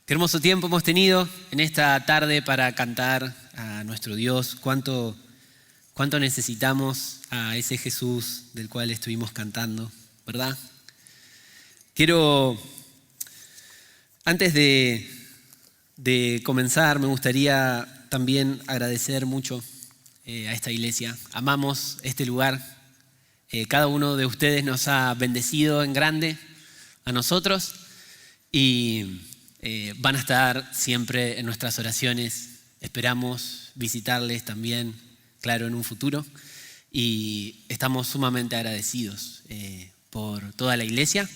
Qué hermoso tiempo hemos tenido en esta tarde para cantar a nuestro Dios. Cuánto necesitamos a ese Jesús del cual estuvimos cantando, ¿verdad? Antes de comenzar, me gustaría también agradecer mucho a esta iglesia. Amamos este lugar. Cada uno de ustedes nos ha bendecido en grande a nosotros y van a estar siempre en nuestras oraciones. Esperamos visitarles también, claro, en un futuro. Y estamos sumamente agradecidos por toda la iglesia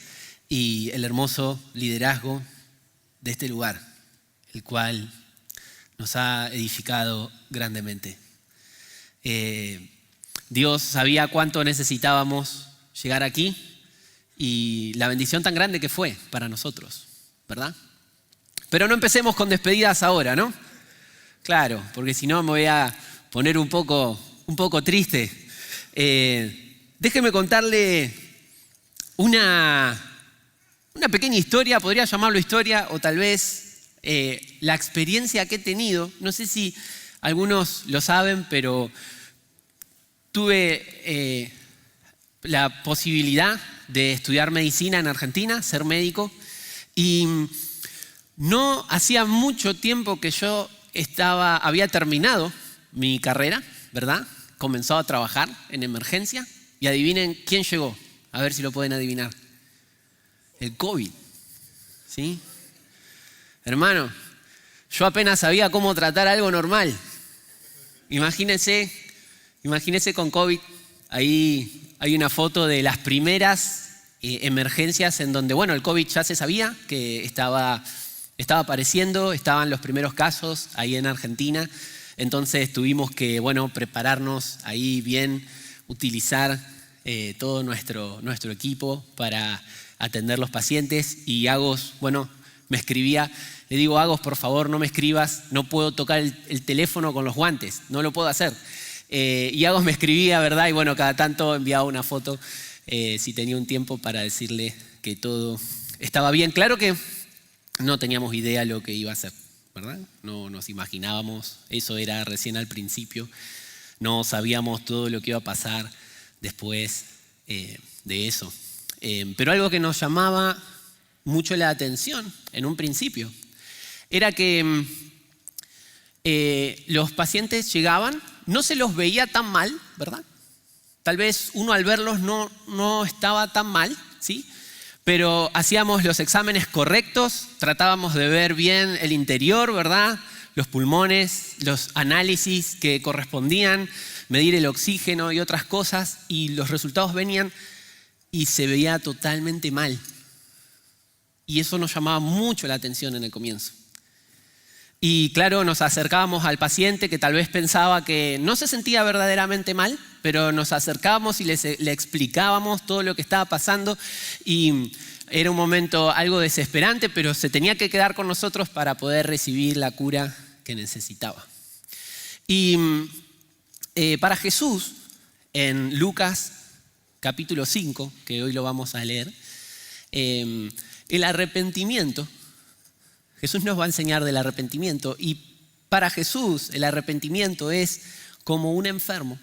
y el hermoso liderazgo de este lugar, el cual nos ha edificado grandemente. Dios sabía cuánto necesitábamos llegar aquí y la bendición tan grande que fue para nosotros, ¿verdad? Pero no empecemos con despedidas ahora, ¿no? Claro, porque si no me voy a poner un poco triste. Déjeme contarle una pequeña historia, podría llamarlo historia, o tal vez la experiencia que he tenido. No sé si algunos lo saben, pero tuve la posibilidad de estudiar medicina en Argentina, ser médico, y no hacía mucho tiempo que yo había terminado mi carrera, ¿verdad? Comenzado a trabajar en emergencia y adivinen quién llegó, a ver si lo pueden adivinar. El COVID, ¿sí? Hermano, yo apenas sabía cómo tratar algo normal. Imagínense con COVID, ahí hay una foto de las primeras emergencias en donde, bueno, el COVID ya se sabía que estaba apareciendo, estaban los primeros casos ahí en Argentina, entonces tuvimos que, bueno, prepararnos ahí bien, utilizar todo nuestro equipo para atender los pacientes y Agos, bueno, me escribía, le digo, Agos, por favor no me escribas, no puedo tocar el teléfono con los guantes, no lo puedo hacer. Y Agos me escribía, ¿verdad? Y bueno, cada tanto enviaba una foto si tenía un tiempo para decirle que todo estaba bien. Claro que no teníamos idea lo que iba a ser, ¿verdad? No nos imaginábamos, eso era recién al principio, no sabíamos todo lo que iba a pasar después de eso. Pero algo que nos llamaba mucho la atención en un principio era que los pacientes llegaban, no se los veía tan mal, ¿verdad? Tal vez uno al verlos no estaba tan mal, ¿sí? Pero hacíamos los exámenes correctos, tratábamos de ver bien el interior, ¿verdad? Los pulmones, los análisis que correspondían, medir el oxígeno y otras cosas, y los resultados venían y se veía totalmente mal. Y eso nos llamaba mucho la atención en el comienzo. Y claro, nos acercábamos al paciente que tal vez pensaba que no se sentía verdaderamente mal, pero nos acercábamos y le explicábamos todo lo que estaba pasando y era un momento algo desesperante, pero se tenía que quedar con nosotros para poder recibir la cura que necesitaba. Y para Jesús, en Lucas capítulo 5, que hoy lo vamos a leer, el arrepentimiento, Jesús nos va a enseñar del arrepentimiento y para Jesús el arrepentimiento es como un enfermo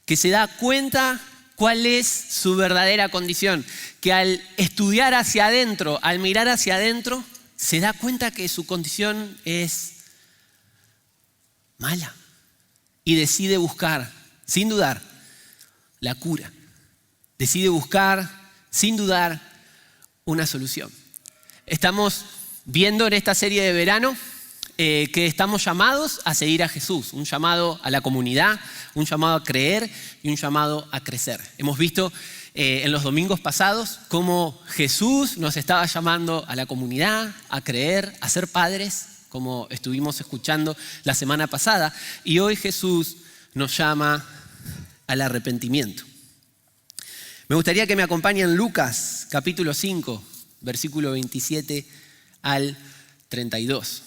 que se da cuenta cuál es su verdadera condición, que al estudiar hacia adentro, al mirar hacia adentro, se da cuenta que su condición es mala y decide buscar, sin dudar, la cura. Decide buscar, sin dudar, una solución. Estamos viendo en esta serie de verano que estamos llamados a seguir a Jesús, un llamado a la comunidad, un llamado a creer y un llamado a crecer. Hemos visto en los domingos pasados cómo Jesús nos estaba llamando a la comunidad, a creer, a ser padres, como estuvimos escuchando la semana pasada, y hoy Jesús nos llama al arrepentimiento. Me gustaría que me acompañen Lucas capítulo 5, versículo 27 al 32.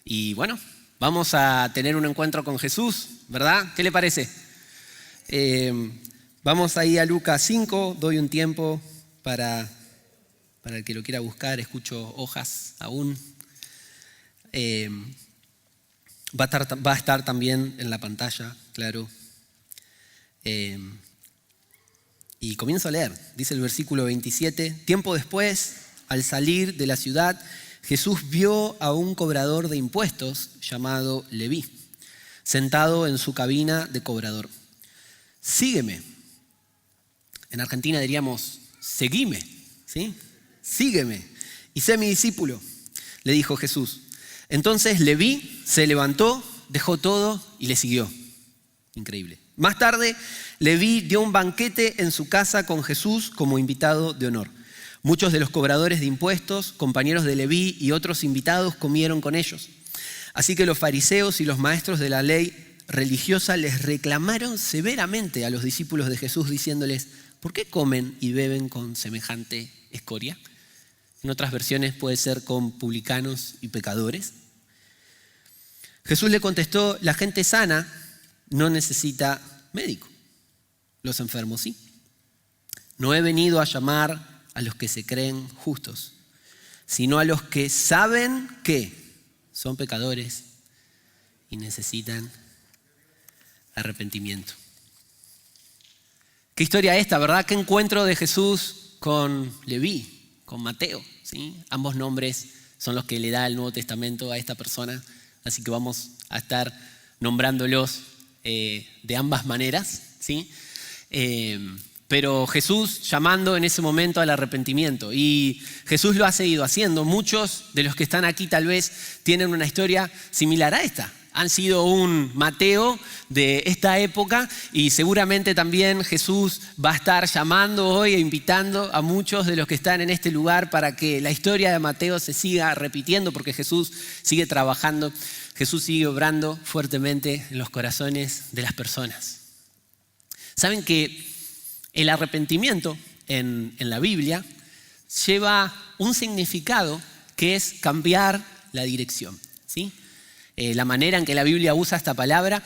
Y bueno, vamos a tener un encuentro con Jesús, ¿verdad? ¿Qué le parece? Vamos ahí a Lucas 5, doy un tiempo para para el que lo quiera buscar, escucho hojas aún. Va a estar también en la pantalla, claro. Y comienzo a leer. Dice el versículo 27. Tiempo después, al salir de la ciudad, Jesús vio a un cobrador de impuestos llamado Leví, sentado en su cabina de cobrador. Sígueme. En Argentina diríamos, seguime, ¿sí? Sígueme y sé mi discípulo, le dijo Jesús. Entonces Leví se levantó, dejó todo y le siguió. Increíble. Más tarde, Leví dio un banquete en su casa con Jesús como invitado de honor. Muchos de los cobradores de impuestos, compañeros de Leví y otros invitados comieron con ellos. Así que los fariseos y los maestros de la ley religiosa les reclamaron severamente a los discípulos de Jesús diciéndoles, ¿por qué comen y beben con semejante escoria? En otras versiones puede ser con publicanos y pecadores. Jesús le contestó, la gente sana no necesita médico, los enfermos sí. No he venido a llamar a los que se creen justos, sino a los que saben que son pecadores y necesitan arrepentimiento. Qué historia esta, ¿verdad? Qué encuentro de Jesús con Leví, con Mateo, ¿sí? Ambos nombres son los que le da el Nuevo Testamento a esta persona, así que vamos a estar nombrándolos de ambas maneras, ¿sí? Pero Jesús llamando en ese momento al arrepentimiento, y Jesús lo ha seguido haciendo. Muchos de los que están aquí tal vez tienen una historia similar a esta. Han sido un Mateo de esta época y seguramente también Jesús va a estar llamando hoy e invitando a muchos de los que están en este lugar para que la historia de Mateo se siga repitiendo, porque Jesús sigue trabajando, Jesús sigue obrando fuertemente en los corazones de las personas. ¿Saben que el arrepentimiento en la Biblia lleva un significado que es cambiar la dirección, ¿sí? La manera en que la Biblia usa esta palabra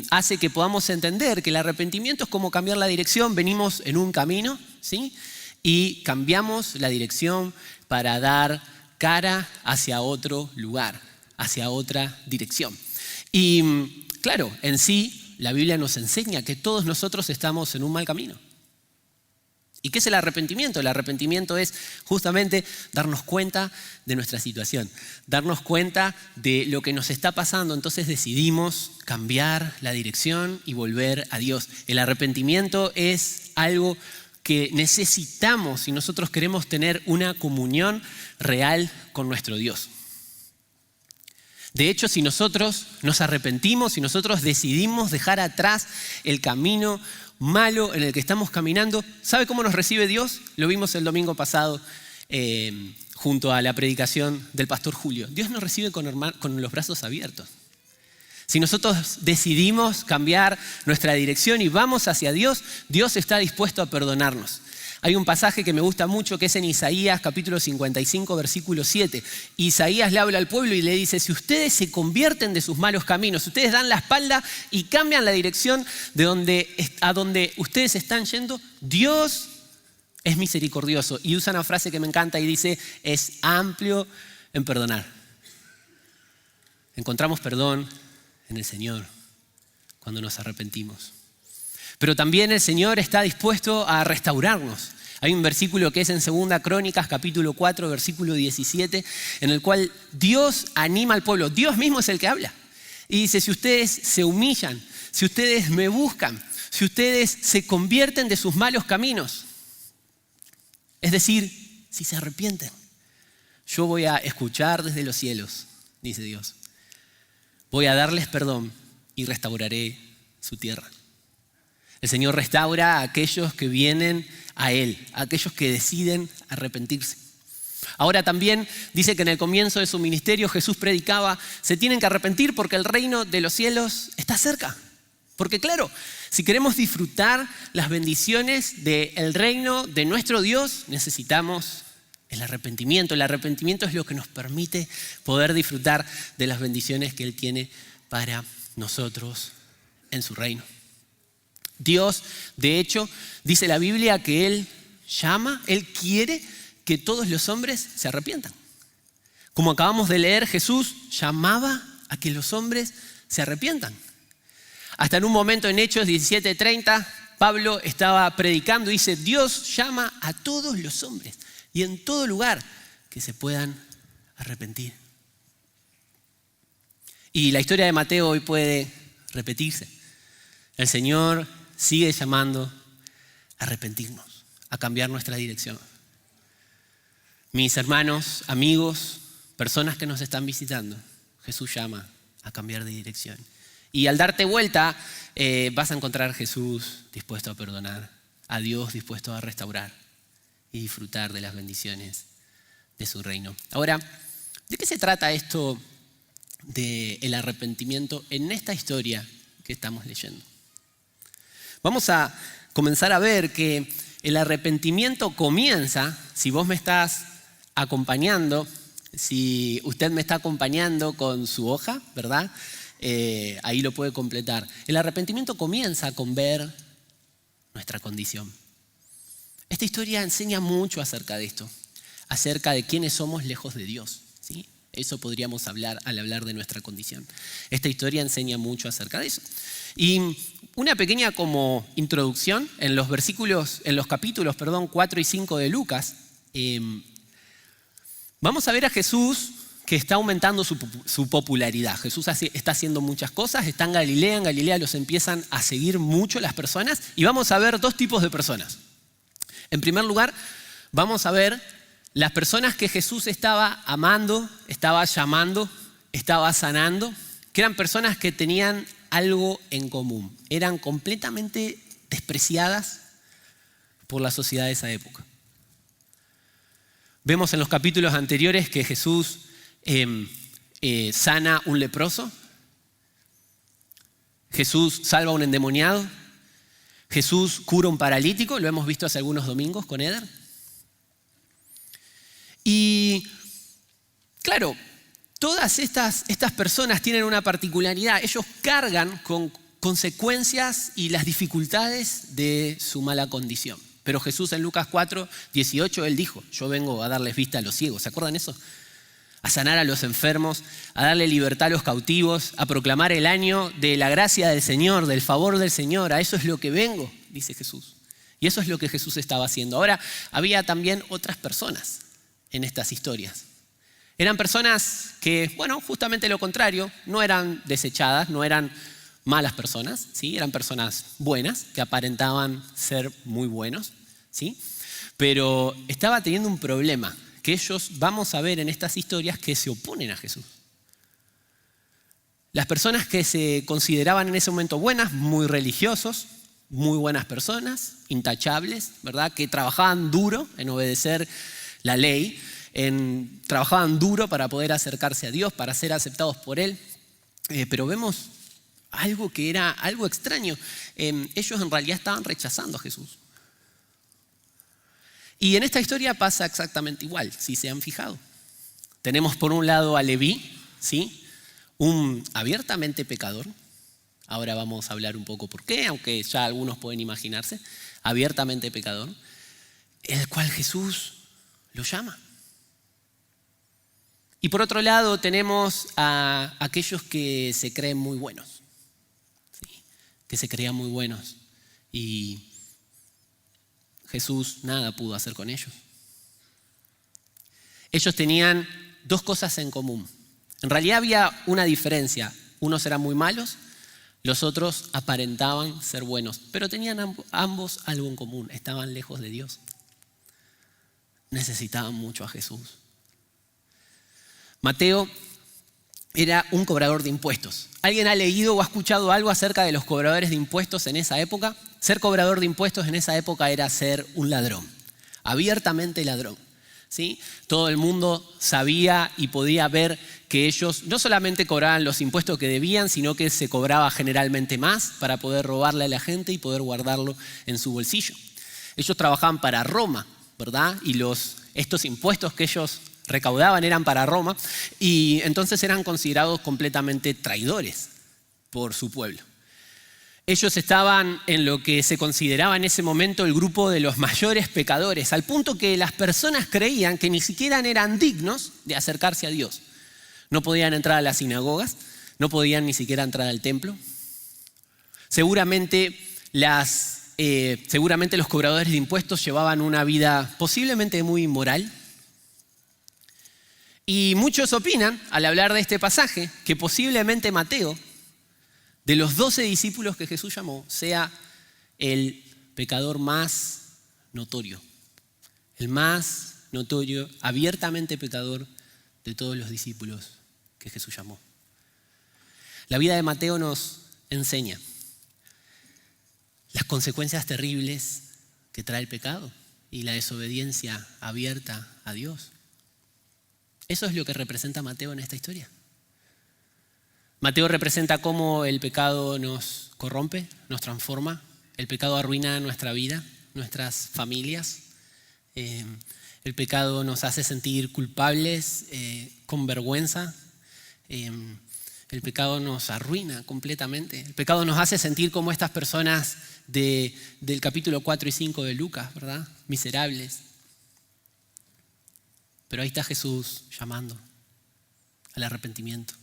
hace que podamos entender que el arrepentimiento es como cambiar la dirección. Venimos en un camino, ¿sí? Y cambiamos la dirección para dar cara hacia otro lugar, hacia otra dirección. Y claro, en sí la Biblia nos enseña que todos nosotros estamos en un mal camino. ¿Y qué es el arrepentimiento? El arrepentimiento es justamente darnos cuenta de nuestra situación, darnos cuenta de lo que nos está pasando. Entonces decidimos cambiar la dirección y volver a Dios. El arrepentimiento es algo que necesitamos si nosotros queremos tener una comunión real con nuestro Dios. De hecho, si nosotros nos arrepentimos, si nosotros decidimos dejar atrás el camino malo en el que estamos caminando, ¿sabe cómo nos recibe Dios? Lo vimos el domingo pasado junto a la predicación del pastor Julio. Dios nos recibe con los brazos abiertos. Si nosotros decidimos cambiar nuestra dirección y vamos hacia Dios, Dios está dispuesto a perdonarnos. Hay un pasaje que me gusta mucho que es en Isaías capítulo 55 versículo 7. Isaías le habla al pueblo y le dice, si ustedes se convierten de sus malos caminos, si ustedes dan la espalda y cambian la dirección a donde ustedes están yendo, Dios es misericordioso. Y usa una frase que me encanta y dice, es amplio en perdonar. Encontramos perdón en el Señor cuando nos arrepentimos. Pero también el Señor está dispuesto a restaurarnos. Hay un versículo que es en 2 Crónicas, capítulo 4, versículo 17, en el cual Dios anima al pueblo. Dios mismo es el que habla. Y dice, si ustedes se humillan, si ustedes me buscan, si ustedes se convierten de sus malos caminos, es decir, si se arrepienten, yo voy a escuchar desde los cielos, dice Dios. Voy a darles perdón y restauraré su tierra. El Señor restaura a aquellos que vienen a Él, a aquellos que deciden arrepentirse. Ahora también dice que en el comienzo de su ministerio Jesús predicaba, se tienen que arrepentir porque el reino de los cielos está cerca. Porque claro, si queremos disfrutar las bendiciones del reino de nuestro Dios, necesitamos el arrepentimiento. El arrepentimiento es lo que nos permite poder disfrutar de las bendiciones que Él tiene para nosotros en su reino. Dios, de hecho, dice la Biblia que Él llama, Él quiere que todos los hombres se arrepientan. Como acabamos de leer, Jesús llamaba a que los hombres se arrepientan. Hasta en un momento en Hechos 17:30, Pablo estaba predicando y dice, Dios llama a todos los hombres y en todo lugar que se puedan arrepentir. Y la historia de Mateo hoy puede repetirse. El Señor sigue llamando a arrepentirnos, a cambiar nuestra dirección. Mis hermanos, amigos, personas que nos están visitando, Jesús llama a cambiar de dirección. Y al darte vuelta, vas a encontrar a Jesús dispuesto a perdonar, a Dios dispuesto a restaurar y disfrutar de las bendiciones de su reino. Ahora, ¿de qué se trata esto del arrepentimiento en esta historia que estamos leyendo? Vamos a comenzar a ver que el arrepentimiento comienza, si vos me estás acompañando, si usted me está acompañando con su hoja, ¿verdad? Ahí lo puede completar. El arrepentimiento comienza con ver nuestra condición. Esta historia enseña mucho acerca de esto, acerca de quiénes somos lejos de Dios, ¿sí? Eso podríamos hablar al hablar de nuestra condición. Esta historia enseña mucho acerca de eso. Y una pequeña como introducción en los capítulos 4 y 5 de Lucas, vamos a ver a Jesús que está aumentando su popularidad. Jesús está haciendo muchas cosas, está en Galilea. En Galilea los empiezan a seguir mucho las personas y vamos a ver dos tipos de personas. En primer lugar, vamos a ver las personas que Jesús estaba amando, estaba llamando, estaba sanando, que eran personas que tenían algo en común. Eran completamente despreciadas por la sociedad de esa época. Vemos en los capítulos anteriores que Jesús sana un leproso, Jesús salva a un endemoniado, Jesús cura a un paralítico, lo hemos visto hace algunos domingos con Eder. Y claro, todas estas personas tienen una particularidad. Ellos cargan con consecuencias y las dificultades de su mala condición. Pero Jesús en Lucas 4:18, Él dijo, yo vengo a darles vista a los ciegos. ¿Se acuerdan eso? A sanar a los enfermos, a darle libertad a los cautivos, a proclamar el año de la gracia del Señor, del favor del Señor. A eso es lo que vengo, dice Jesús. Y eso es lo que Jesús estaba haciendo. Ahora, había también otras personas en estas historias. Eran personas que, bueno, justamente lo contrario, no eran desechadas, no eran malas personas, ¿sí? Eran personas buenas, que aparentaban ser muy buenos, ¿sí? Pero estaba teniendo un problema, que ellos, vamos a ver en estas historias, que se oponen a Jesús. Las personas que se consideraban en ese momento buenas, muy religiosos, muy buenas personas, intachables, ¿verdad? Que trabajaban duro en obedecer la ley, trabajaban duro para poder acercarse a Dios, para ser aceptados por Él. Pero vemos algo que era algo extraño. Ellos en realidad estaban rechazando a Jesús. Y en esta historia pasa exactamente igual, si se han fijado. Tenemos por un lado a Leví, ¿sí? Un abiertamente pecador. Ahora vamos a hablar un poco por qué, aunque ya algunos pueden imaginarse. Abiertamente pecador, el cual Jesús lo llama. Y por otro lado tenemos a aquellos que se creen muy buenos, ¿sí? Que se creían muy buenos y Jesús nada pudo hacer con ellos. Ellos tenían dos cosas en común. En realidad había una diferencia. Unos eran muy malos, los otros aparentaban ser buenos, pero tenían ambos algo en común. Estaban lejos de Dios. Necesitaban mucho a Jesús. Mateo era un cobrador de impuestos. ¿Alguien ha leído o ha escuchado algo acerca de los cobradores de impuestos en esa época? Ser cobrador de impuestos en esa época era ser un ladrón, abiertamente ladrón, ¿sí? Todo el mundo sabía y podía ver que ellos no solamente cobraban los impuestos que debían, sino que se cobraba generalmente más para poder robarle a la gente y poder guardarlo en su bolsillo. Ellos trabajaban para Roma, ¿verdad? Y estos impuestos que ellos recaudaban eran para Roma y entonces eran considerados completamente traidores por su pueblo. Ellos estaban en lo que se consideraba en ese momento el grupo de los mayores pecadores, al punto que las personas creían que ni siquiera eran dignos de acercarse a Dios. No podían entrar a las sinagogas, no podían ni siquiera entrar al templo. Seguramente los cobradores de impuestos llevaban una vida posiblemente muy inmoral. Y muchos opinan, al hablar de este pasaje, que posiblemente Mateo, de los 12 discípulos que Jesús llamó, sea el pecador más notorio. El más notorio, abiertamente pecador de todos los discípulos que Jesús llamó. La vida de Mateo nos enseña las consecuencias terribles que trae el pecado y la desobediencia abierta a Dios. Eso es lo que representa Mateo en esta historia. Mateo representa cómo el pecado nos corrompe, nos transforma. El pecado arruina nuestra vida, nuestras familias. El pecado nos hace sentir culpables, con vergüenza. El pecado nos arruina completamente. El pecado nos hace sentir como estas personas del capítulo 4 y 5 de Lucas, ¿verdad? Miserables. Pero ahí está Jesús llamando al arrepentimiento.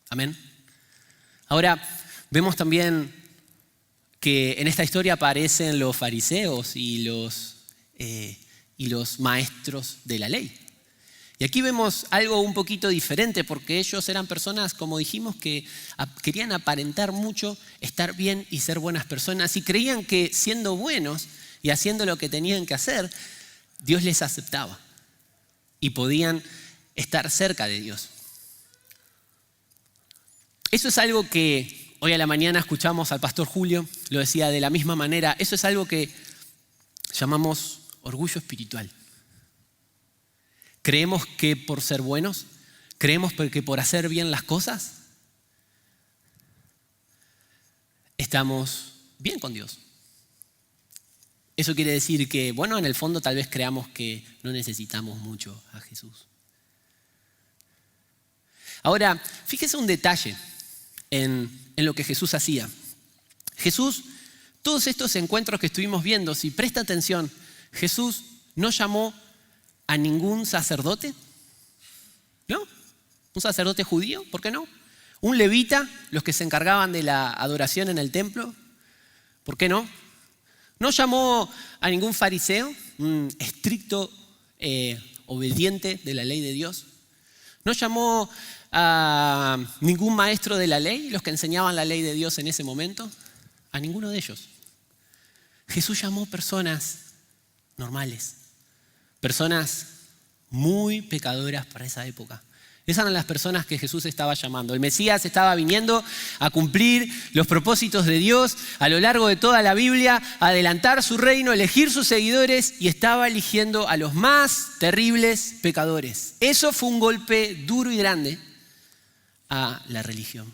Amén. Ahora, vemos también que en esta historia aparecen los fariseos y los maestros de la ley. Y aquí vemos algo un poquito diferente, porque ellos eran personas, como dijimos, que querían aparentar mucho, estar bien y ser buenas personas, y creían que siendo buenos y haciendo lo que tenían que hacer, Dios les aceptaba y podían estar cerca de Dios. Eso es algo que hoy a la mañana escuchamos al pastor Julio, lo decía de la misma manera. Eso es algo que llamamos orgullo espiritual. Creemos que por ser buenos, creemos que por hacer bien las cosas, estamos bien con Dios. Eso quiere decir que, bueno, en el fondo tal vez creamos que no necesitamos mucho a Jesús. Ahora, fíjese un detalle en lo que Jesús hacía. Jesús, todos estos encuentros que estuvimos viendo, si presta atención, Jesús no llamó a ningún sacerdote, ¿no? ¿Un sacerdote judío? ¿Por qué no? ¿Un levita? Los que se encargaban de la adoración en el templo, ¿por qué no? No llamó a ningún fariseo, un estricto obediente de la ley de Dios. No llamó a ningún maestro de la ley, los que enseñaban la ley de Dios en ese momento, a ninguno de ellos. Jesús llamó personas normales, personas muy pecadoras para esa época. Esas eran las personas que Jesús estaba llamando. El Mesías estaba viniendo a cumplir los propósitos de Dios a lo largo de toda la Biblia, a adelantar su reino, elegir sus seguidores, y estaba eligiendo a los más terribles pecadores. Eso fue un golpe duro y grande a la religión,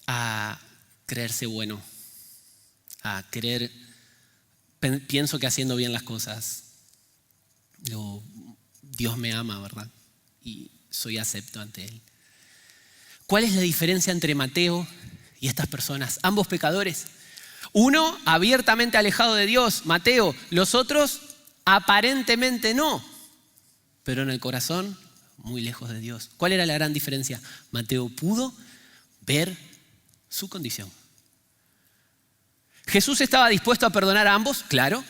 a creerse bueno, a creer, pienso que haciendo bien las cosas, Dios me ama, ¿verdad? Y soy acepto ante Él. ¿Cuál es la diferencia entre Mateo y estas personas? Ambos pecadores. Uno abiertamente alejado de Dios, Mateo. Los otros aparentemente no, pero en el corazón muy lejos de Dios. ¿Cuál era la gran diferencia? Mateo pudo ver su condición. ¿Jesús estaba dispuesto a perdonar a ambos? Claro.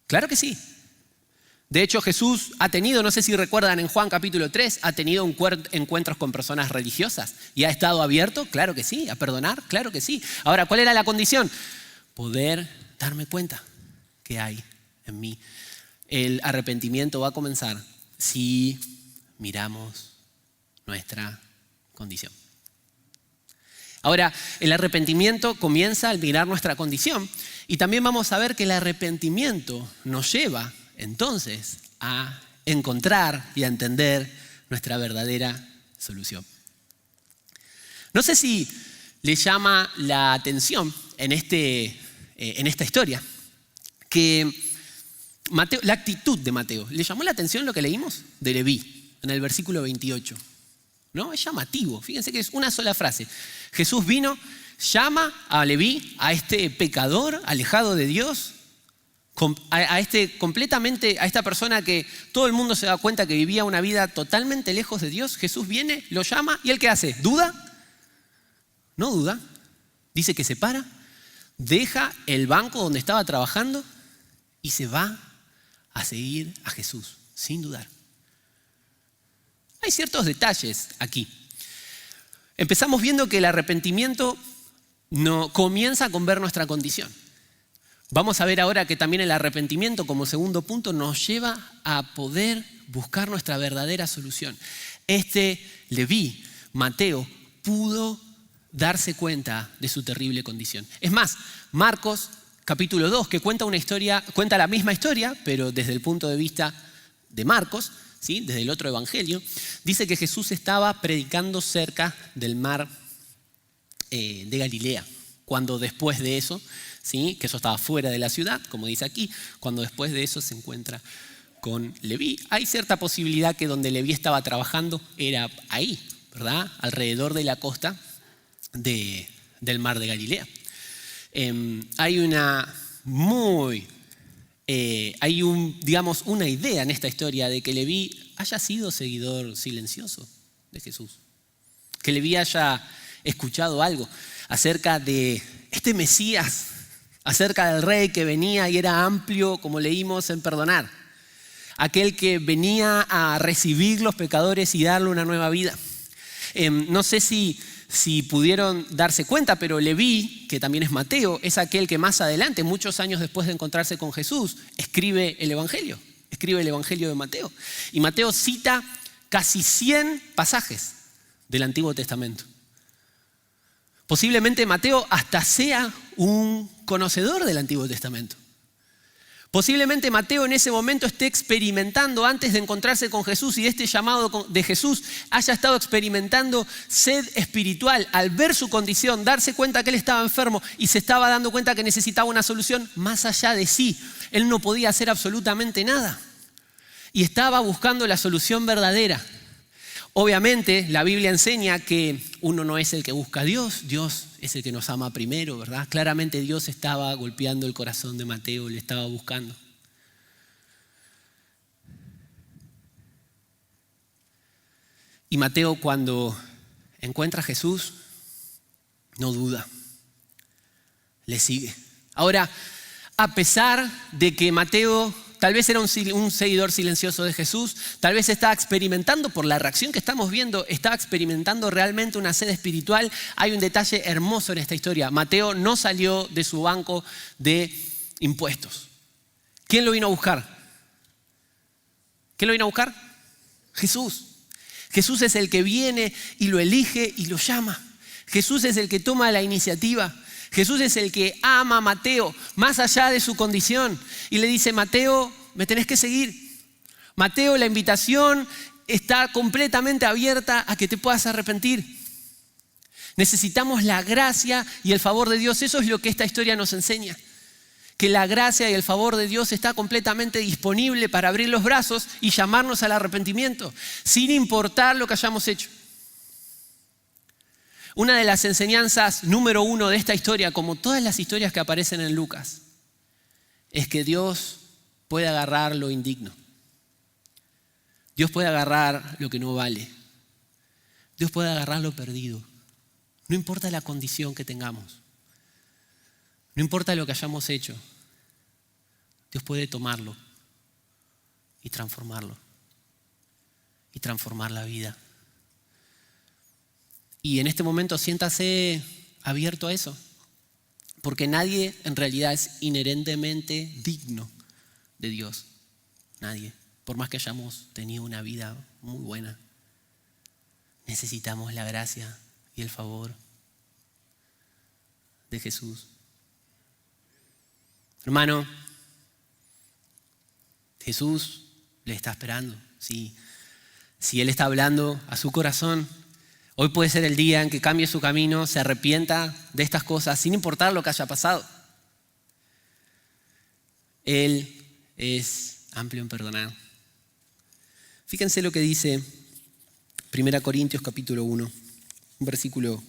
Claro que sí. De hecho, Jesús ha tenido, no sé si recuerdan en Juan capítulo 3, ha tenido encuentros con personas religiosas y ha estado abierto, claro que sí, a perdonar, claro que sí. Ahora, ¿cuál era la condición? Poder darme cuenta que hay en mí. El arrepentimiento va a comenzar si miramos nuestra condición. Ahora, el arrepentimiento comienza al mirar nuestra condición, y también vamos a ver que el arrepentimiento nos lleva entonces a encontrar y a entender nuestra verdadera solución. No sé si le llama la atención en esta historia que Mateo, la actitud de Mateo. ¿Le llamó la atención lo que leímos de Leví en el versículo 28? ¿no? Es llamativo. Fíjense que es una sola frase. Jesús vino, llama a Leví, a este pecador alejado de Dios, a esta persona que todo el mundo se da cuenta que vivía una vida totalmente lejos de Dios. Jesús viene, lo llama y ¿él qué hace? ¿Duda? No duda. Dice que se para, deja el banco donde estaba trabajando y se va a seguir a Jesús, sin dudar. Hay ciertos detalles aquí. Empezamos viendo que el arrepentimiento no comienza con ver nuestra condición. Vamos a ver ahora que también el arrepentimiento, como segundo punto, nos lleva a poder buscar nuestra verdadera solución. Leví, Mateo, pudo darse cuenta de su terrible condición. Es más, Marcos, capítulo 2, que cuenta la misma historia, pero desde el punto de vista de Marcos, ¿sí? Desde el otro evangelio, dice que Jesús estaba predicando cerca del mar de Galilea, cuando después de eso, ¿sí? Que eso estaba fuera de la ciudad, como dice aquí, cuando después de eso se encuentra con Leví. Hay cierta posibilidad que donde Leví estaba trabajando era ahí, ¿verdad? Alrededor de la costa del mar de Galilea. Hay una idea en esta historia de que Leví haya sido seguidor silencioso de Jesús, que Leví haya escuchado algo acerca de este Mesías, acerca del rey que venía y era amplio, como leímos, en perdonar, aquel que venía a recibir los pecadores y darle una nueva vida. No sé si pudieron darse cuenta, pero Leví, que también es Mateo, es aquel que más adelante, muchos años después de encontrarse con Jesús, escribe el Evangelio de Mateo. Y Mateo cita casi 100 pasajes del Antiguo Testamento. Posiblemente Mateo hasta sea un conocedor del Antiguo Testamento. Posiblemente Mateo en ese momento esté experimentando, antes de encontrarse con Jesús y de este llamado de Jesús, haya estado experimentando sed espiritual al ver su condición, darse cuenta que él estaba enfermo y se estaba dando cuenta que necesitaba una solución más allá de sí. Él no podía hacer absolutamente nada y estaba buscando la solución verdadera. Obviamente la Biblia enseña que uno no es el que busca a Dios, Dios es el que nos ama primero, ¿verdad? Claramente Dios estaba golpeando el corazón de Mateo, le estaba buscando. Y Mateo, cuando encuentra a Jesús, no duda, le sigue. Ahora, a pesar de que Mateo tal vez era un seguidor silencioso de Jesús, tal vez estaba experimentando, por la reacción que estamos viendo, estaba experimentando realmente una sed espiritual. Hay un detalle hermoso en esta historia. Mateo no salió de su banco de impuestos. ¿Quién lo vino a buscar? ¿Quién lo vino a buscar? Jesús. Jesús es el que viene y lo elige y lo llama. Jesús es el que toma la iniciativa. Jesús es el que ama a Mateo más allá de su condición y le dice: Mateo, me tenés que seguir. Mateo, la invitación está completamente abierta a que te puedas arrepentir. Necesitamos la gracia y el favor de Dios. Eso es lo que esta historia nos enseña. Que la gracia y el favor de Dios está completamente disponible para abrir los brazos y llamarnos al arrepentimiento, sin importar lo que hayamos hecho. Una de las enseñanzas número 1 de esta historia, como todas las historias que aparecen en Lucas, es que Dios puede agarrar lo indigno. Dios puede agarrar lo que no vale. Dios puede agarrar lo perdido. No importa la condición que tengamos. No importa lo que hayamos hecho. Dios puede tomarlo y transformarlo. Y transformar la vida. Y en este momento siéntase abierto a eso, porque nadie en realidad es inherentemente digno de Dios. Nadie. Por más que hayamos tenido una vida muy buena, necesitamos la gracia y el favor de Jesús. Hermano, Jesús le está esperando. Si Él está hablando a su corazón, hoy puede ser el día en que cambie su camino, se arrepienta de estas cosas, sin importar lo que haya pasado. Él es amplio en perdonar. Fíjense lo que dice 1 Corintios capítulo 1, un versículo,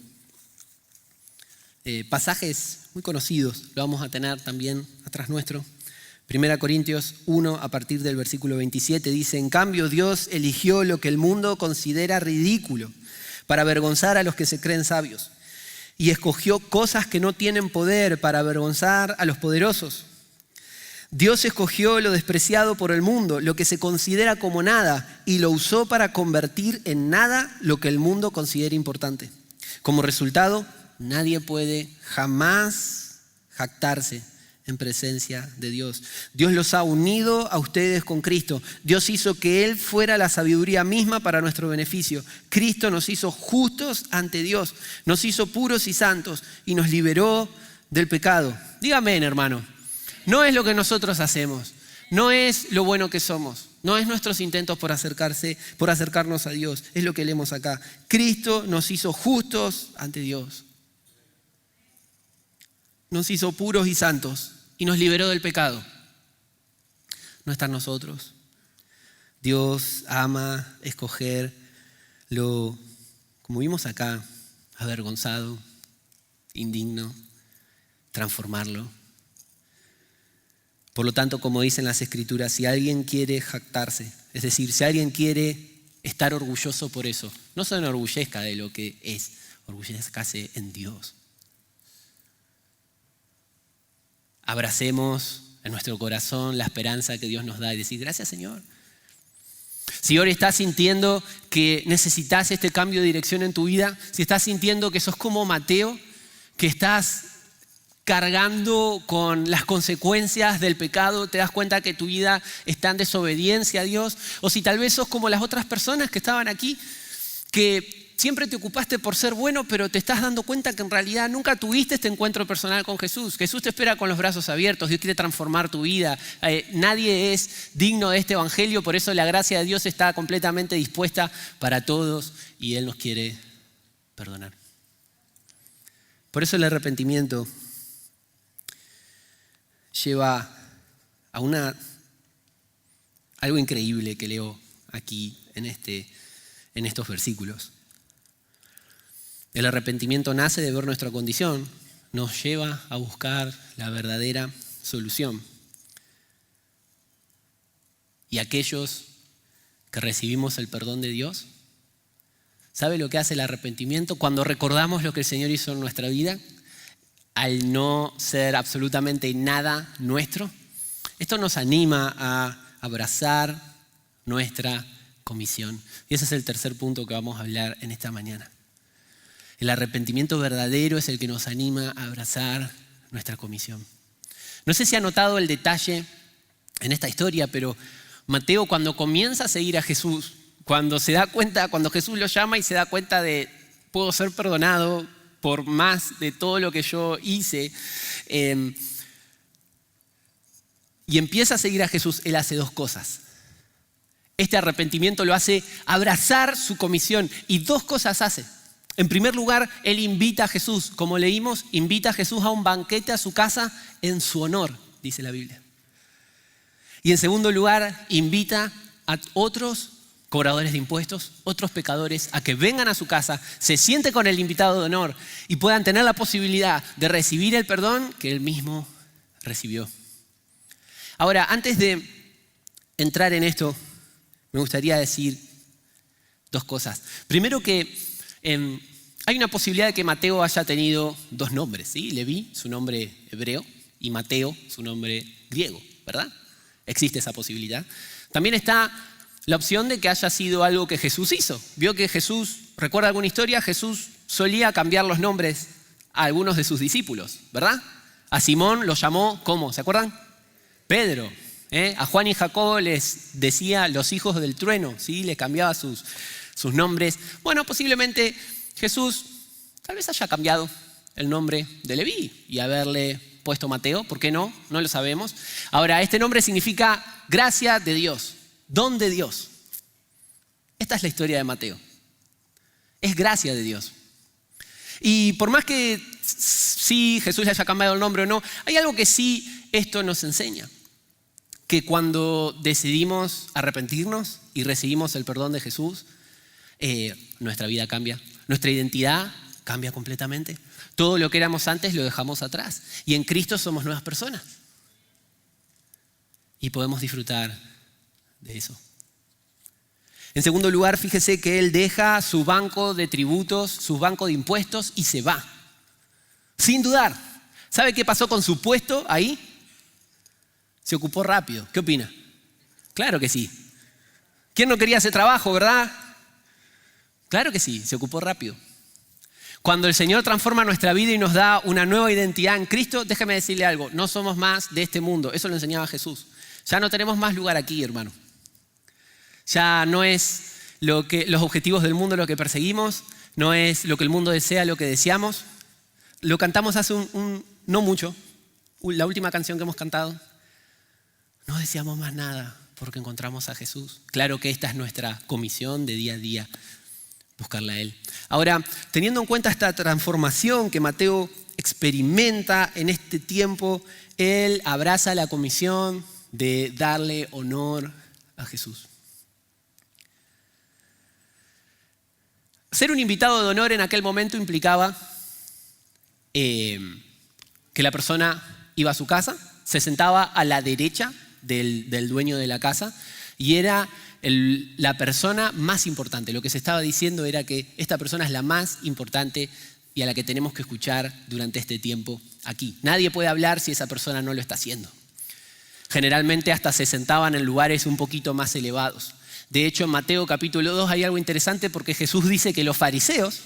pasajes muy conocidos, lo vamos a tener también atrás nuestro. 1 Corintios 1, a partir del versículo 27, dice: en cambio Dios eligió lo que el mundo considera ridículo para avergonzar a los que se creen sabios, y escogió cosas que no tienen poder para avergonzar a los poderosos. Dios escogió lo despreciado por el mundo, lo que se considera como nada, y lo usó para convertir en nada lo que el mundo considera importante. Como resultado, nadie puede jamás jactarse en presencia de Dios. Dios los ha unido a ustedes con Cristo. Dios hizo que Él fuera la sabiduría misma para nuestro beneficio. Cristo nos hizo justos ante Dios, nos hizo puros y santos y nos liberó del pecado. Dígame, hermano, no es lo que nosotros hacemos, no es lo bueno que somos, no es nuestros intentos por acercarnos a Dios, es lo que leemos acá. Cristo nos hizo justos ante Dios. Nos hizo puros y santos y nos liberó del pecado. No está en nosotros. Dios ama escoger lo, como vimos acá, avergonzado, indigno, transformarlo. Por lo tanto, como dicen las Escrituras, si alguien quiere jactarse, es decir, si alguien quiere estar orgulloso por eso, no se enorgullezca de lo que es, orgullezcase en Dios. Abracemos en nuestro corazón la esperanza que Dios nos da y decir: gracias, Señor. Si hoy estás sintiendo que necesitas este cambio de dirección en tu vida, si estás sintiendo que sos como Mateo, que estás cargando con las consecuencias del pecado, te das cuenta que tu vida está en desobediencia a Dios, o si tal vez sos como las otras personas que estaban aquí, que siempre te ocupaste por ser bueno, pero te estás dando cuenta que en realidad nunca tuviste este encuentro personal con Jesús. Jesús te espera con los brazos abiertos. Dios quiere transformar tu vida. Nadie es digno de este evangelio, por eso la gracia de Dios está completamente dispuesta para todos y Él nos quiere perdonar. Por eso el arrepentimiento lleva a algo increíble que leo aquí en estos versículos. El arrepentimiento nace de ver nuestra condición, nos lleva a buscar la verdadera solución. Y aquellos que recibimos el perdón de Dios, ¿sabe lo que hace el arrepentimiento? Cuando recordamos lo que el Señor hizo en nuestra vida, al no ser absolutamente nada nuestro, esto nos anima a abrazar nuestra comisión. Y ese es el tercer punto que vamos a hablar en esta mañana. El arrepentimiento verdadero es el que nos anima a abrazar nuestra comisión. No sé si ha notado el detalle en esta historia, pero Mateo, cuando comienza a seguir a Jesús, cuando Jesús lo llama y se da cuenta de: puedo ser perdonado por más de todo lo que yo hice, y empieza a seguir a Jesús, él hace dos cosas. Este arrepentimiento lo hace abrazar su comisión, y dos cosas hace. En primer lugar, él invita a Jesús, como leímos, invita a Jesús a un banquete a su casa en su honor, dice la Biblia. Y en segundo lugar, invita a otros cobradores de impuestos, otros pecadores, a que vengan a su casa, se sienten con el invitado de honor y puedan tener la posibilidad de recibir el perdón que él mismo recibió. Ahora, antes de entrar en esto, me gustaría decir dos cosas. Primero que hay una posibilidad de que Mateo haya tenido dos nombres, ¿sí? Leví, su nombre hebreo, y Mateo, su nombre griego, ¿verdad? Existe esa posibilidad. También está la opción de que haya sido algo que Jesús hizo. Vio que Jesús, ¿recuerda alguna historia? Jesús solía cambiar los nombres a algunos de sus discípulos, ¿verdad? A Simón lo llamó, ¿cómo? ¿Se acuerdan? Pedro. A Juan y Jacobo les decía los hijos del trueno, ¿sí? Les cambiaba sus nombres. Bueno, posiblemente Jesús tal vez haya cambiado el nombre de Leví y haberle puesto Mateo. ¿Por qué no? No lo sabemos. Ahora, este nombre significa gracia de Dios, don de Dios. Esta es la historia de Mateo. Es gracia de Dios. Y por más que sí Jesús le haya cambiado el nombre o no, hay algo que sí esto nos enseña. Que cuando decidimos arrepentirnos y recibimos el perdón de Jesús, nuestra vida cambia, nuestra identidad cambia completamente. Todo lo que éramos antes lo dejamos atrás y en Cristo somos nuevas personas. Y podemos disfrutar de eso. En segundo lugar, fíjese que Él deja su banco de tributos, su banco de impuestos y se va. Sin dudar. ¿Sabe qué pasó con su puesto ahí? Se ocupó rápido. ¿Qué opina? Claro que sí. ¿Quién no quería ese trabajo, verdad? Claro que sí, se ocupó rápido. Cuando el Señor transforma nuestra vida y nos da una nueva identidad en Cristo, déjeme decirle algo, no somos más de este mundo. Eso lo enseñaba Jesús. Ya no tenemos más lugar aquí, hermano. Ya no es los objetivos del mundo lo que perseguimos, no es lo que el mundo desea, lo que deseamos. Lo cantamos hace no mucho, la última canción que hemos cantado. No deseamos más nada porque encontramos a Jesús. Claro que esta es nuestra comisión de día a día, buscarle a Él. Ahora, teniendo en cuenta esta transformación que Mateo experimenta en este tiempo, él abraza la comisión de darle honor a Jesús. Ser un invitado de honor en aquel momento implicaba que la persona iba a su casa, se sentaba a la derecha del dueño de la casa y era la persona más importante. Lo que se estaba diciendo era que esta persona es la más importante y a la que tenemos que escuchar durante este tiempo aquí. Nadie puede hablar si esa persona no lo está haciendo. Generalmente hasta se sentaban en lugares un poquito más elevados. De hecho, en Mateo capítulo 2 hay algo interesante porque Jesús dice que los fariseos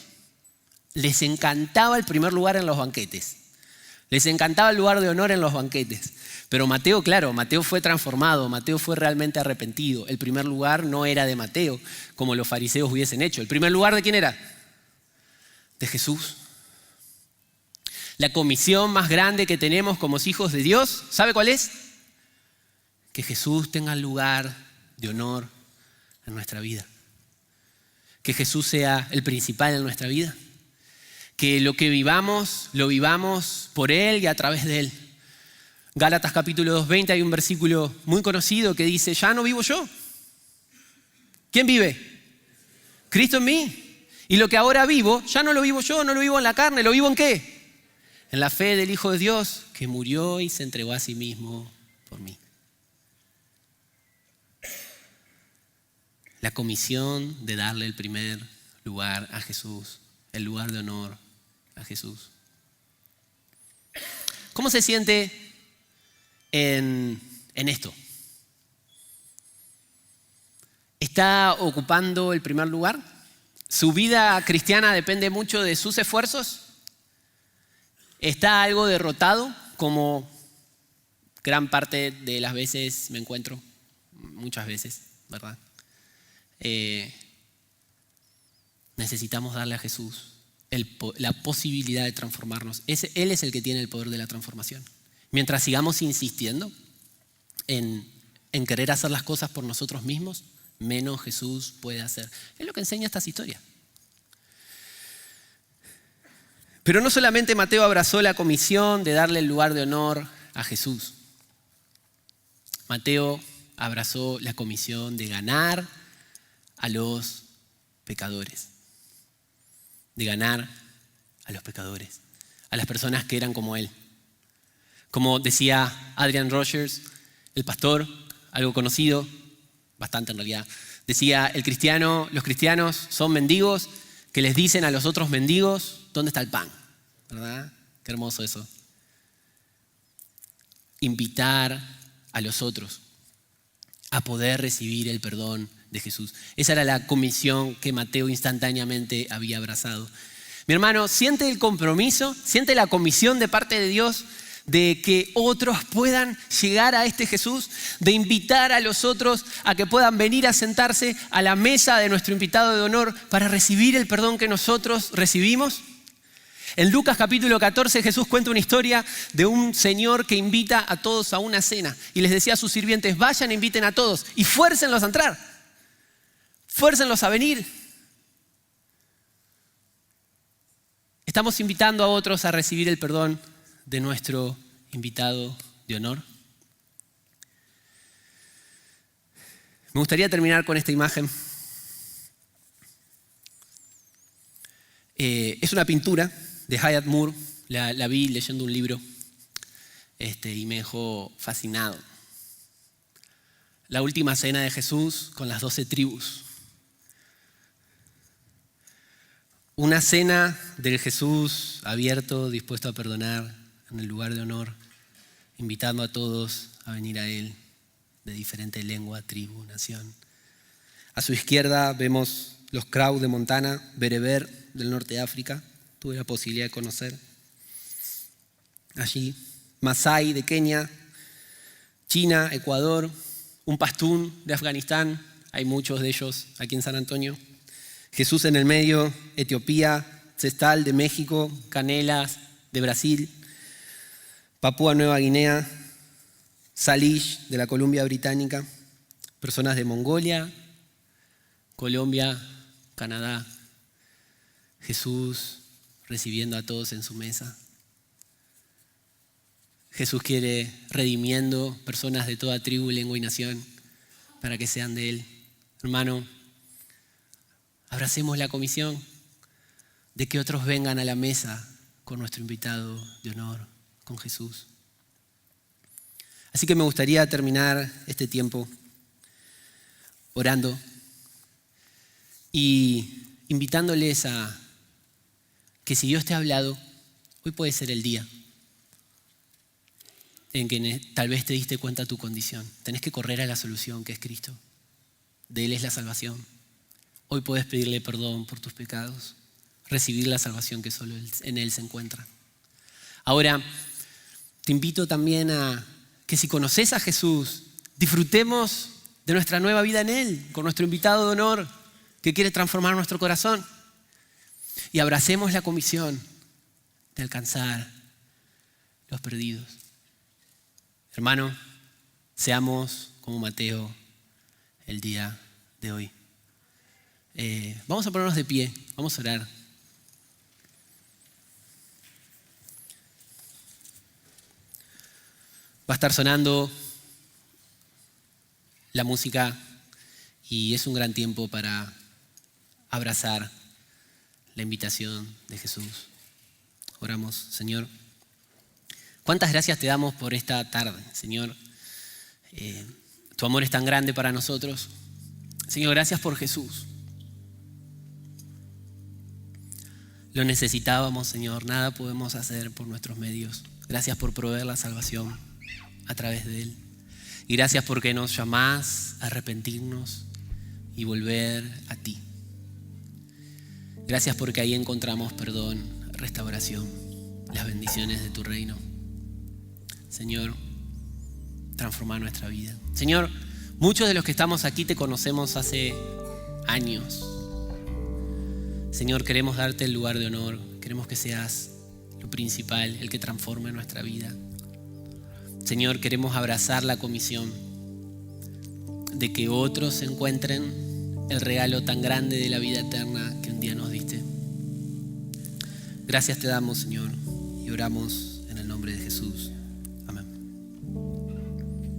les encantaba el primer lugar en los banquetes. Les encantaba el lugar de honor en los banquetes. Pero Mateo, claro, Mateo fue transformado, Mateo fue realmente arrepentido. El primer lugar no era de Mateo, como los fariseos hubiesen hecho. ¿El primer lugar de quién era? De Jesús. La comisión más grande que tenemos como hijos de Dios, ¿sabe cuál es? Que Jesús tenga el lugar de honor en nuestra vida. Que Jesús sea el principal en nuestra vida. Que lo que vivamos, lo vivamos por Él y a través de Él. Gálatas capítulo 2:20 hay un versículo muy conocido que dice, ya no vivo yo. ¿Quién vive? Cristo en mí. Y lo que ahora vivo, ya no lo vivo yo, no lo vivo en la carne, ¿lo vivo en qué? En la fe del Hijo de Dios que murió y se entregó a sí mismo por mí. La comisión de darle el primer lugar a Jesús, el lugar de honor a Jesús. ¿Cómo se siente en esto? ¿Está ocupando el primer lugar? ¿Su vida cristiana depende mucho de sus esfuerzos? ¿Está algo derrotado como gran parte de las veces me encuentro? Muchas veces, ¿verdad? Necesitamos darle a Jesús la posibilidad de transformarnos. Él es el que tiene el poder de la transformación. Mientras sigamos insistiendo en querer hacer las cosas por nosotros mismos, menos Jesús puede hacer. Es lo que enseña estas historias. Pero no solamente Mateo abrazó la comisión de darle el lugar de honor a Jesús. Mateo abrazó la comisión de ganar a los pecadores. De ganar a los pecadores, a las personas que eran como él. Como decía Adrian Rogers, el pastor, algo conocido, bastante en realidad, decía, los cristianos son mendigos que les dicen a los otros mendigos, ¿dónde está el pan? ¿Verdad? Qué hermoso eso. Invitar a los otros a poder recibir el perdón de Jesús. Esa era la comisión que Mateo instantáneamente había abrazado. Mi hermano, siente el compromiso, siente la comisión de parte de Dios de que otros puedan llegar a este Jesús, de invitar a los otros a que puedan venir a sentarse a la mesa de nuestro invitado de honor para recibir el perdón que nosotros recibimos. En Lucas capítulo 14 Jesús cuenta una historia de un señor que invita a todos a una cena y les decía a sus sirvientes, vayan e inviten a todos y fuércenlos a entrar, fuércenlos a venir. ¿Estamos invitando a otros a recibir el perdón de nuestro invitado de honor? Me gustaría terminar con esta imagen. Es una pintura de Hyatt Moore, la vi leyendo un libro y me dejó fascinado. La última cena de Jesús con las 12 tribus. Una cena del Jesús abierto, dispuesto a perdonar en el lugar de honor, invitando a todos a venir a Él de diferente lengua, tribu, nación. A su izquierda vemos los Crow de Montana, Bereber del norte de África, tuve la posibilidad de conocer allí, Masái de Kenia, China, Ecuador, un pastún de Afganistán, hay muchos de ellos aquí en San Antonio, Jesús en el medio, Etiopía, Cestal de México, Canelas de Brasil, Papúa Nueva Guinea, Salish de la Columbia Británica, personas de Mongolia, Colombia, Canadá, Jesús recibiendo a todos en su mesa. Jesús quiere redimiendo personas de toda tribu, lengua y nación para que sean de Él. Hermano, abracemos la comisión de que otros vengan a la mesa con nuestro invitado de honor, con Jesús. Así que me gustaría terminar este tiempo orando y invitándoles a que si Dios te ha hablado, hoy puede ser el día en que tal vez te diste cuenta de tu condición. Tenés que correr a la solución que es Cristo. De Él es la salvación. Hoy puedes pedirle perdón por tus pecados, recibir la salvación que solo en Él se encuentra. Ahora, te invito también a que si conoces a Jesús, disfrutemos de nuestra nueva vida en Él, con nuestro invitado de honor que quiere transformar nuestro corazón. Y abracemos la comisión de alcanzar los perdidos. Hermano, seamos como Mateo el día de hoy. Vamos a ponernos de pie, vamos a orar. Va a estar sonando la música y es un gran tiempo para abrazar la invitación de Jesús. Oramos, Señor. ¿Cuántas gracias te damos por esta tarde, Señor? Tu amor es tan grande para nosotros. Señor, gracias por Jesús. Lo necesitábamos, Señor. Nada podemos hacer por nuestros medios. Gracias por proveer la salvación a través de Él. Y gracias porque nos llamás a arrepentirnos y volver a ti. Gracias porque ahí encontramos perdón, restauración, las bendiciones de tu reino. Señor, transforma nuestra vida. Señor, muchos de los que estamos aquí te conocemos hace años. Señor, queremos darte el lugar de honor. Queremos que seas lo principal, el que transforme nuestra vida. Señor, queremos abrazar la comisión de que otros encuentren el regalo tan grande de la vida eterna que un día nos diste. Gracias te damos, Señor, y oramos en el nombre de Jesús.